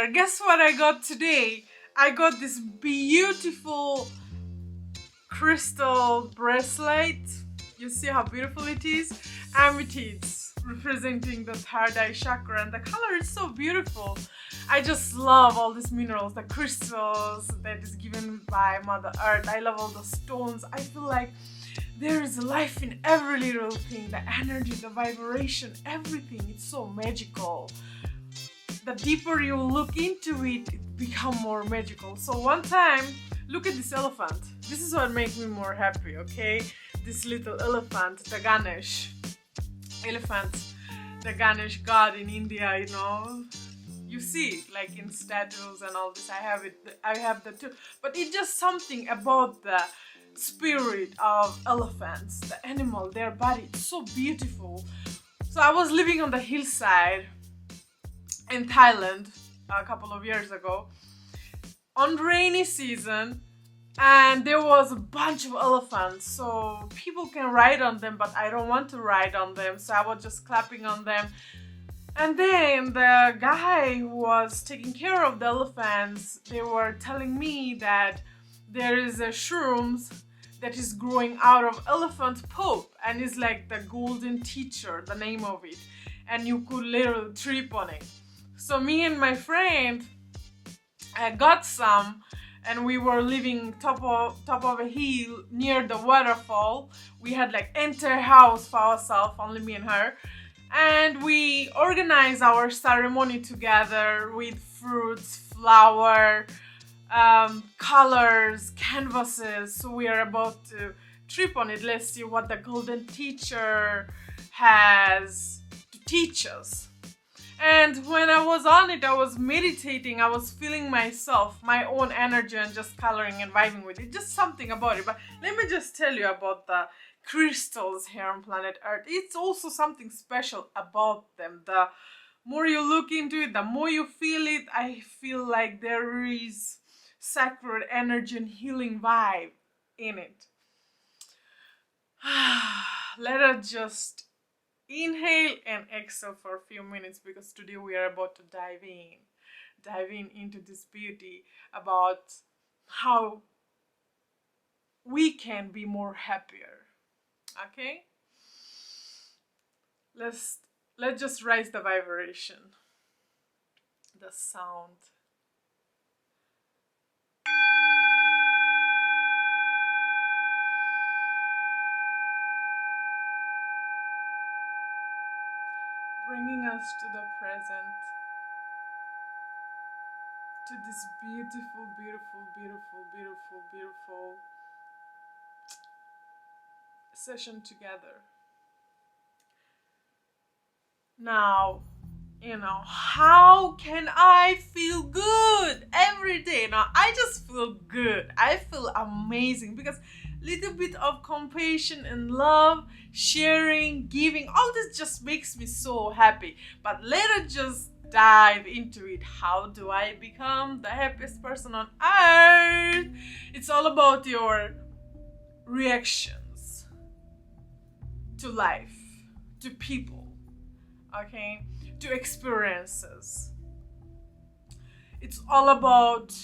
there, guess what I got today? I got this beautiful crystal bracelet. You see how beautiful it is? Amethyst, representing the third eye chakra, and the color is so beautiful. I just love all these minerals, the crystals that is given by Mother Earth. I love all the stones. I feel like there is life in every little thing, the energy, the vibration, everything. It's so magical. The deeper you look into it, it becomes more magical. So one time, look at this elephant. This is what makes me more happy, okay? This little elephant, the Ganesh elephant, the Ganesh god in India, you know. You see it like in statues and all this. I have that too. But it's just something about the spirit of elephants, the animal, their body. It's so beautiful. So I was living on the hillside in Thailand a couple of years ago on rainy season, and there was a bunch of elephants, so people can ride on them, but I don't want to ride on them, so I was just clapping on them. And then the guy who was taking care of the elephants, they were telling me that there is a shrooms that is growing out of elephant poop, and it's like the golden teacher, the name of it, and you could literally trip on it. So me and my friend got some, and we were living top of a hill near the waterfall. We had like entire house for ourselves, only me and her. And we organized our ceremony together with fruits, flower, colors, canvases. So we are about to trip on it. Let's see what the golden teacher has to teach us. And when I was on it, I was meditating, I was feeling myself, my own energy, and just coloring and vibing with it. Just something about it. But let me just tell you about the crystals here on planet Earth. It's also something special about them. The more you look into it, the more you feel it. I feel like there is sacred energy and healing vibe in it. Let us just inhale and exhale for a few minutes, because today we are about to dive in into this beauty about how we can be more happier. Okay, let's just raise the vibration, the sound. Bringing us to the present, to this beautiful, beautiful, beautiful, beautiful, beautiful session together. Now, how can I feel good every day? Now, I just feel good. I feel amazing, because little bit of compassion and love, sharing, giving, all this just makes me so happy. But let us just dive into it. How do I become the happiest person on earth? It's all about your reactions to life, to people, okay, to experiences. It's all about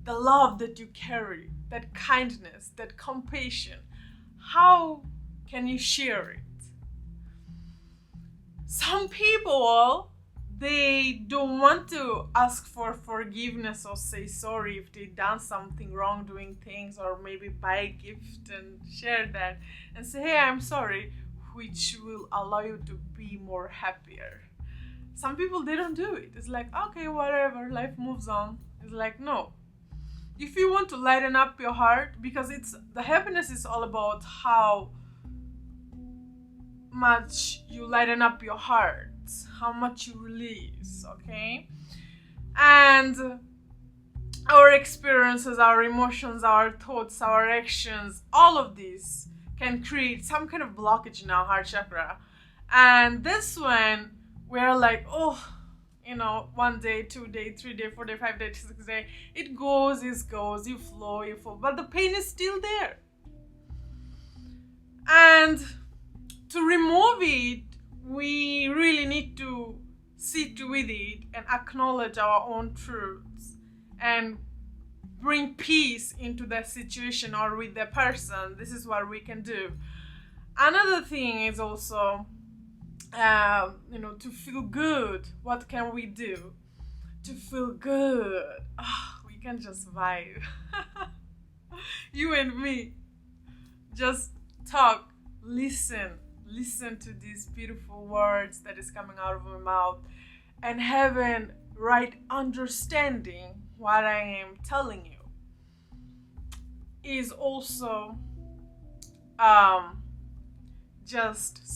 the love that you carry, that kindness, that compassion. How can you share it? Some people, they don't want to ask for forgiveness or say sorry if they done something wrong, doing things, or maybe buy a gift and share that and say, hey, I'm sorry, which will allow you to be more happier. Some people, they don't do it. It's like, okay, whatever, life moves on. It's like, no. If you want to lighten up your heart, because the happiness is all about how much you lighten up your heart, how much you release, okay? And our experiences, our emotions, our thoughts, our actions, all of these can create some kind of blockage in our heart chakra. And this one, we're like, oh, 1 day, 2 day, 3 day, 4 day, 5 day, 6 day, it goes, you flow, but the pain is still there. And to remove it, we really need to sit with it and acknowledge our own truths and bring peace into the situation or with the person. This is what we can do. Another thing is also, to feel good. What can we do to feel good? We can just vibe. You and me. Just talk, listen to these beautiful words that is coming out of my mouth and having right understanding what I am telling you is also just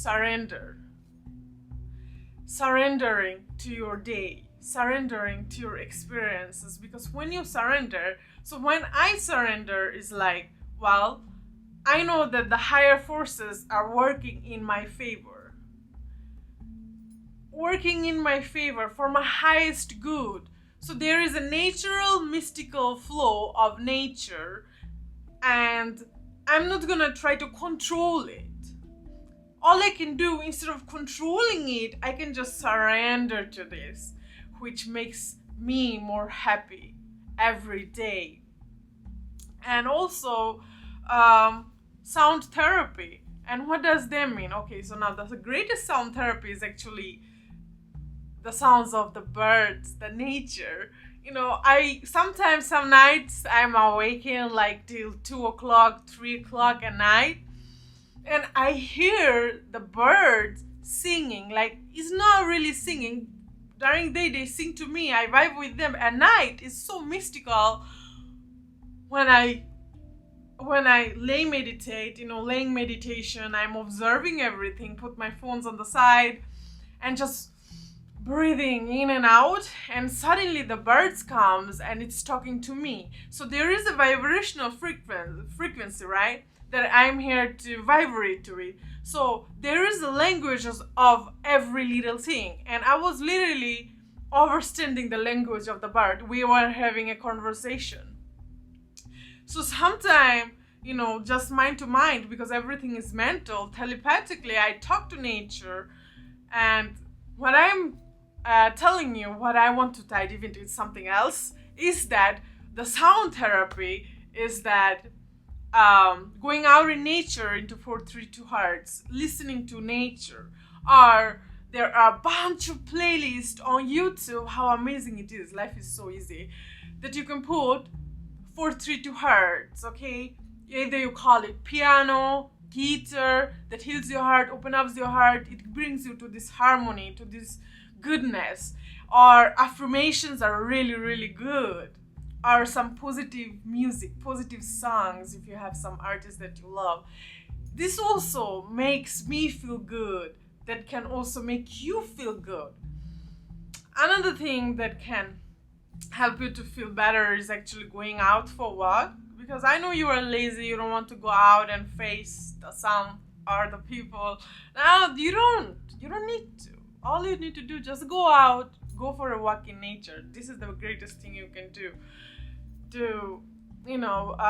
surrendering to your day, surrendering to your experiences. Because when you surrender, so when I surrender is like, well, I know that the higher forces are working in my favor for my highest good. So there is a natural mystical flow of nature, and I'm not gonna try to control it. All I can do, instead of controlling it, I can just surrender to this, which makes me more happy every day. And also sound therapy. And what does that mean? Okay, so now the greatest sound therapy is actually the sounds of the birds, the nature. I sometimes, some nights I'm awakened like till 2 o'clock, 3 o'clock at night, and I hear the birds singing. Like, it's not really singing. During the day they sing to me, I vibe with them. At night it's so mystical. When I laying meditation, I'm observing everything, put my phones on the side and just breathing in and out, and suddenly the birds comes and it's talking to me. So there is a vibrational frequency, right, that I'm here to vibrate to it. So there is a language of every little thing, and I was literally understanding the language of the bird. We were having a conversation. So sometimes, just mind to mind, because everything is mental, telepathically I talk to nature. And what I'm telling you, what I want to dive into something else, is that the sound therapy is that going out in nature into 432 Hertz, listening to nature, or there are a bunch of playlists on YouTube. How amazing it is. Life is so easy that you can put 432 Hertz, okay? Either you call it piano, guitar, that heals your heart, opens up your heart, it brings you to this harmony, to this goodness. Or affirmations are really, really good. Or some positive music, positive songs, if you have some artists that you love. This also makes me feel good. That can also make you feel good. Another thing that can help you to feel better is actually going out for a walk. Because I know you are lazy, you don't want to go out and face the sun or the people. Now, you don't need to. All you need to do, just go out, go for a walk in nature. This is the greatest thing you can do to,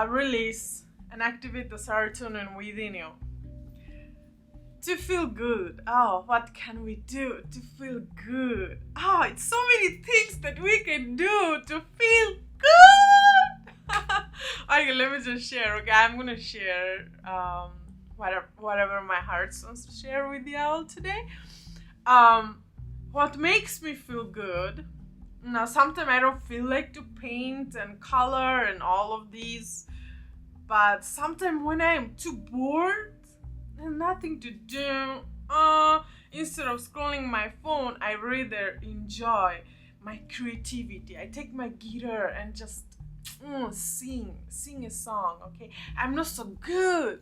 release and activate the serotonin within you. To feel good. What can we do to feel good? It's so many things that we can do to feel good. Okay, let me just share. Okay, I'm gonna share whatever my heart wants to share with you all today. What makes me feel good? Now, sometimes I don't feel like to paint and color and all of these, but sometimes when I am too bored and nothing to do, instead of scrolling my phone, I rather enjoy my creativity. I take my guitar and just sing a song. Okay, I'm not so good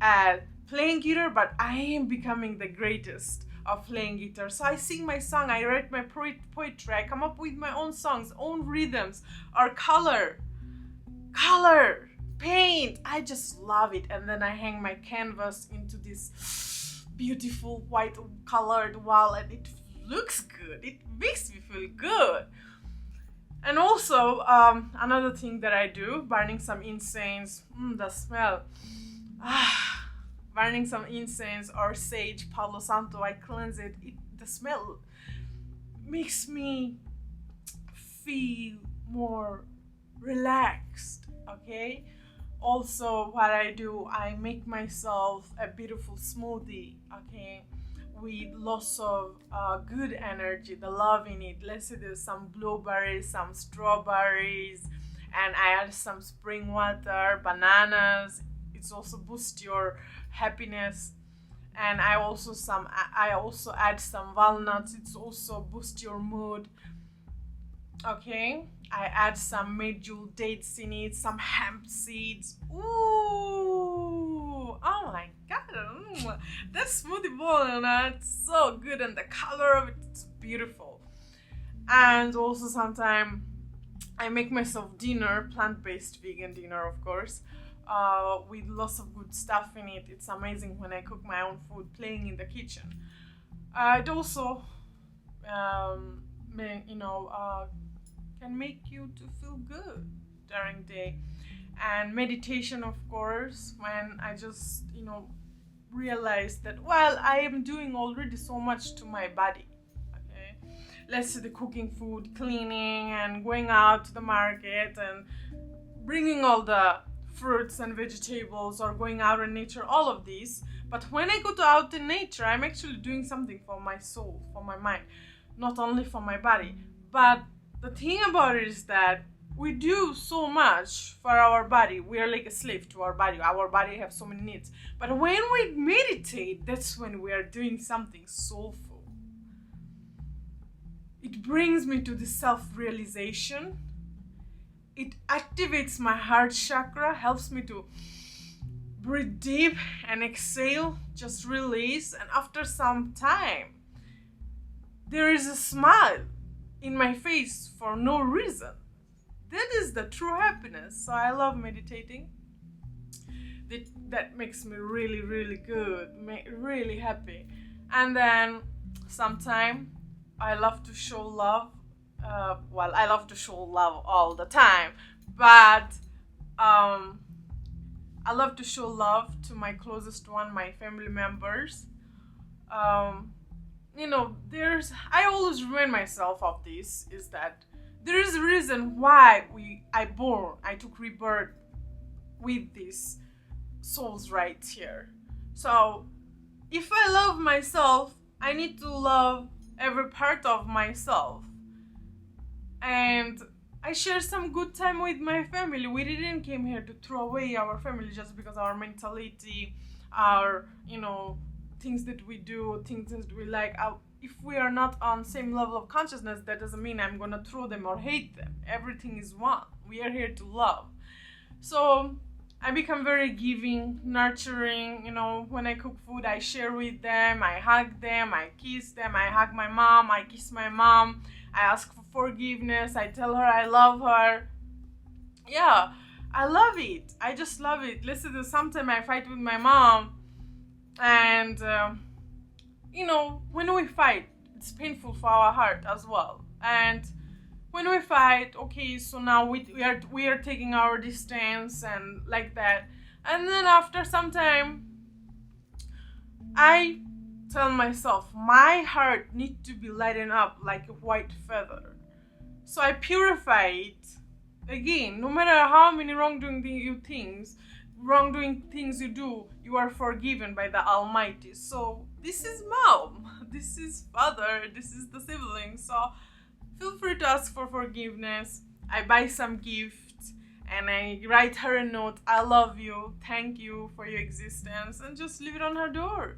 at playing guitar, but I am becoming the greatest of playing guitar. So I sing my song, I write my poetry, I come up with my own songs, own rhythms, or color, paint. I just love it. And then I hang my canvas into this beautiful white colored wall, and it looks good. It makes me feel good. And also, another thing that I do, burning some incense, the smell. Burning some incense or sage, Palo Santo, I cleanse it. The smell makes me feel more relaxed, okay? Also, what I do, I make myself a beautiful smoothie, okay, with lots of good energy, the love in it. Let's say there's some blueberries, some strawberries, and I add some spring water, bananas. It's also boost your happiness. And I also add some walnuts. It's also boost your mood. Okay, I add some medjool dates in it, some hemp seeds. Ooh, oh my god, that smoothie bowl, it's so good, and the color of it's beautiful. And also sometimes I make myself dinner, plant-based vegan dinner, of course, with lots of good stuff in it. It's amazing when I cook my own food, playing in the kitchen. It also, can make you to feel good during the day. And meditation, of course, when I just realize that, well, I am doing already so much to my body. Okay, let's say the cooking food, cleaning, and going out to the market and bringing all the fruits and vegetables, or going out in nature, all of these. But when I go out in nature, I'm actually doing something for my soul, for my mind, not only for my body. But the thing about it is that we do so much for our body. We are like a slave to our body. Our body have so many needs. But when we meditate, that's when we are doing something soulful. It brings me to the self-realization. It activates my heart chakra, helps me to breathe deep and exhale, just release. And after some time, there is a smile in my face for no reason. That is the true happiness. So I love meditating. That makes me really, really good, really happy. And then sometime I love to show love. I love to show love all the time, but I love to show love to my closest one, my family members. I always remind myself of this, is that there is a reason why I took rebirth with these souls right here. So if I love myself, I need to love every part of myself. And I share some good time with my family. We didn't came here to throw away our family just because our mentality, our, things that we do, things that we like. If we are not on same level of consciousness, that doesn't mean I'm gonna throw them or hate them. Everything is one. We are here to love. So I become very giving, nurturing. When I cook food, I share with them, I hug them, I kiss them, I hug my mom, I kiss my mom, I ask for forgiveness, I tell her I love her. Yeah, I love it. I just love it. Listen, sometimes I fight with my mom, and when we fight, it's painful for our heart as well. And when we fight, okay, so now we are taking our distance and like that. And then after some time, I tell myself my heart needs to be lightened up like a white feather. So I purify it again. No matter how many wrongdoing things you do, you are forgiven by the Almighty. So this is mom, this is father, this is the sibling. So feel free to ask for forgiveness. I buy some gifts and I write her a note. I love you, thank you for your existence, and just leave it on her door.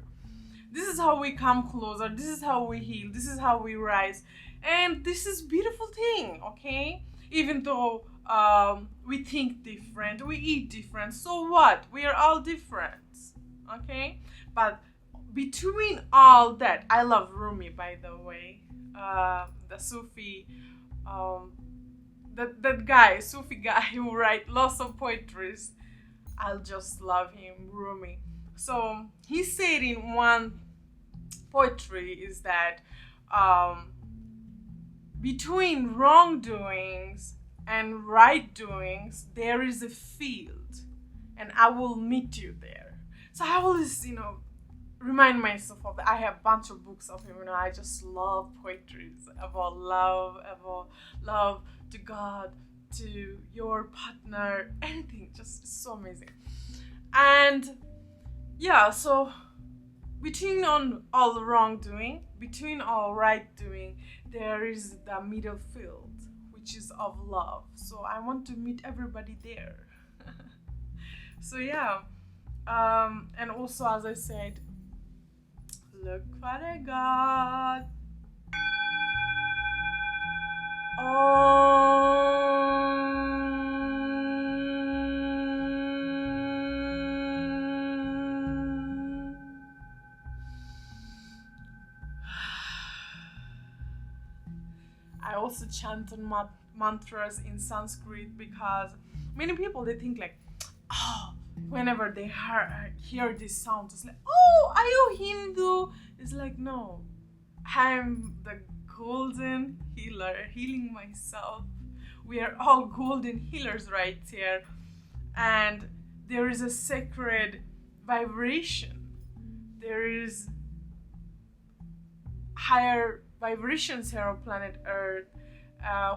This is how we come closer. This is how we heal. This is how we rise. And this is beautiful thing, okay? Even though we think different, we eat different, so what? We are all different, okay? But between all that, I love Rumi, by the way, the Sufi, that guy, Sufi guy who write lots of poetries. I'll just love him, Rumi. So he said in one poetry is that between wrongdoings and right doings, there is a field, and I will meet you there. So I always, remind myself of that. I have a bunch of books of him, I just love poetries about love to God, to your partner, anything, just so amazing. And yeah, so between on all wrongdoing, between all right doing, there is the middle field, which is of love. So I want to meet everybody there. So yeah, and also, as I said, look what I got. I also chant on mantras in Sanskrit because many people, they think like, oh, whenever they hear this sound, it's like, oh, are you Hindu? It's like, no, I'm the golden healer, healing myself. We are all golden healers right here. And there is a sacred vibration. There is higher vibrations here on planet Earth,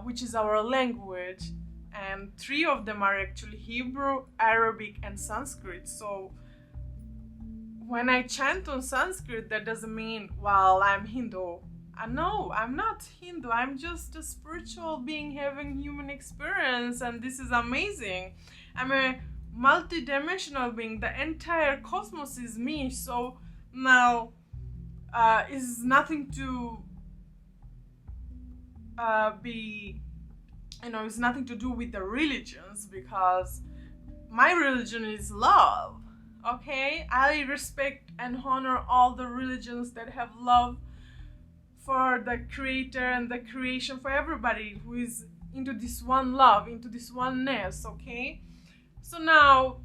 which is our language. And 3 of them are actually Hebrew, Arabic, and Sanskrit. So when I chant on Sanskrit, that doesn't mean, well, I'm Hindu. No, I'm not Hindu. I'm just a spiritual being having human experience, and this is amazing. I'm a multi-dimensional being. The entire cosmos is me. So now is nothing to be, it's nothing to do with the religions, because my religion is love. Okay, I respect and honor all the religions that have love for the creator and the creation, for everybody who is into this one love, into this oneness. Okay, so now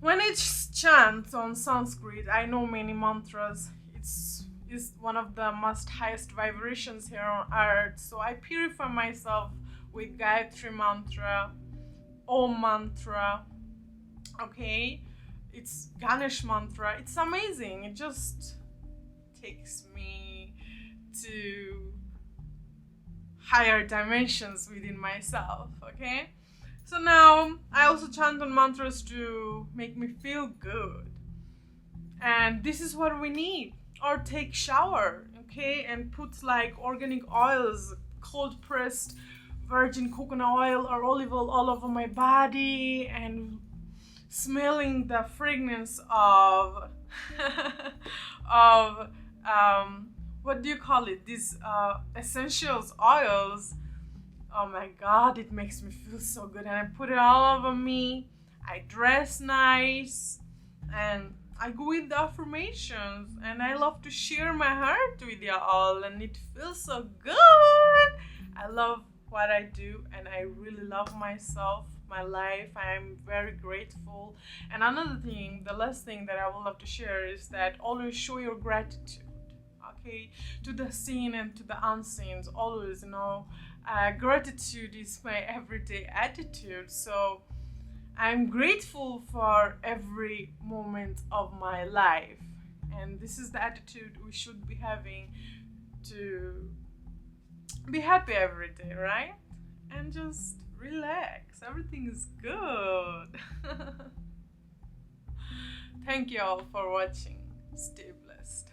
when I chant on Sanskrit, I know many mantras. It's one of the most highest vibrations here on earth. So I purify myself with Gayatri mantra, Om mantra. Okay, it's Ganesh mantra. It's amazing. It just takes me to higher dimensions within myself. Okay, so now I also chant on mantras to make me feel good, and this is what we need. Or take shower, okay, and put like organic oils, cold pressed virgin coconut oil or olive oil all over my body, and smelling the fragrance of of what do you call it, these essentials oils. Oh my god, it makes me feel so good, and I put it all over me. I dress nice, and I go with the affirmations, and I love to share my heart with you all, and it feels so good. I love what I do, and I really love myself, my life. I am very grateful. And another thing, the last thing that I would love to share is that always show your gratitude, okay, to the seen and to the unseen. Always, gratitude is my everyday attitude. So I'm grateful for every moment of my life, and this is the attitude we should be having to be happy every day, right? And just relax. Everything is good. Thank you all for watching. Stay blessed.